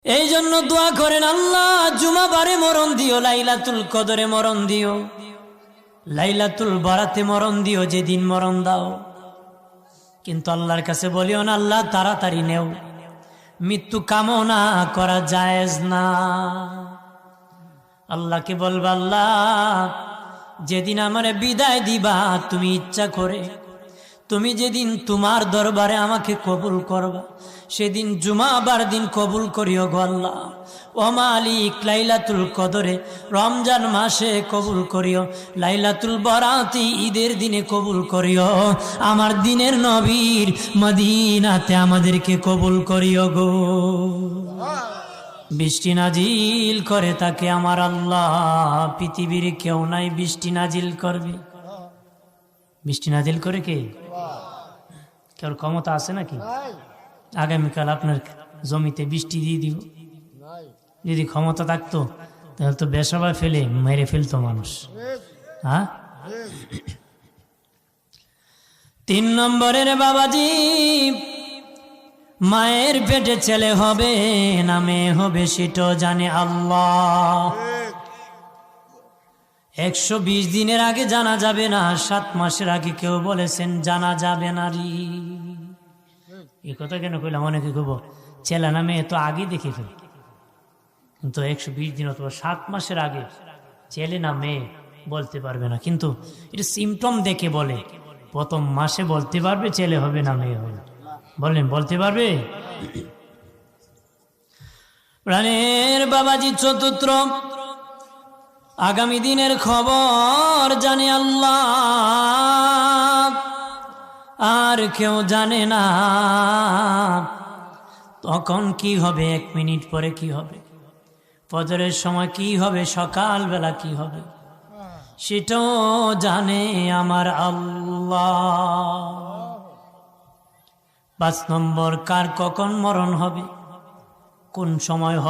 এই জন্য দোয়া করেন, আল্লাহ জুমাবারে মরণ দিও, লাইলাতুল কদরে মরণ দিও, লাইলাতুল বারাতে মরণ দিও, যেদিন মরণ দাও। কিন্তু আল্লাহর কাছে বলিও না আল্লাহ তাড়াতাড়ি নেও, মৃত্যু কামনা করা জায়েজ না। আল্লাহকে বলবা, আল্লাহ যেদিন আমারে বিদায় দিবা তুমি ইচ্ছা করে, তুমি যেদিন তোমার দরবারে আমাকে কবুল করবা, সেদিন জুমাবার দিন কবুল করিও গো আল্লাহ। ও মালিক, লাইলাতুল কদরে রমজান মাসে কবুল করিও, লাইলাতুল বরাতি ঈদের দিনে কবুল করিও, আমার দিনের নবীর মদিনাতে আমাদেরকে কবুল করিও গো। বৃষ্টি নাজিল করে তাকে আমার আল্লাহ, পৃথিবীর কেউ নাই বৃষ্টি নাজিল করবে। বৃষ্টি নাজিল করে কে? কেউ ক্ষমতা আছে নাকি? আগামীকাল আপনার জমিতে বৃষ্টি দিয়ে দিব। যদি ক্ষমতা থাকতো তাহলে তো বেসবা ফেলে মেরে ফেলতো মানুষ। হ্যাঁ, 3 নম্বরের বাবাজি, মায়ের পেটে ছেলে হবে না মেয়ে হবে সেটাও জানে আল্লাহ। 120 দিনের আগে জানা যাবে না, 7 মাসের আগে কেউ বলেছেন জানা যাবে না রে। এই কথা কেন কইলাম? অনেকে কইব ছেলে না মেয়ে তো আগে দেখে ফেল, কিন্তু 120 দিন অথবা 7 মাসের আগে ছেলে না মেয়ে বলতে পারবে না। কিন্তু এটা সিমটম দেখে বলে, প্রথম মাসে বলতে পারবে ছেলে হবে না মেয়ে হবে। বলেন বলতে পারবে? প্রাণের বাবাজি, চতুর্থ আগামী দিনের খবর জানে আল্লাহ, আর কেউ জানে না। তখন কি হবে, 1 মিনিট পরে কি হবে, ফজরের সময় কি হবে, সকালবেলা কি হবে, সেটাও জানে আমার আল্লাহ। 5 নম্বর, কার কখন মরণ হবে, কোন সময় হবে।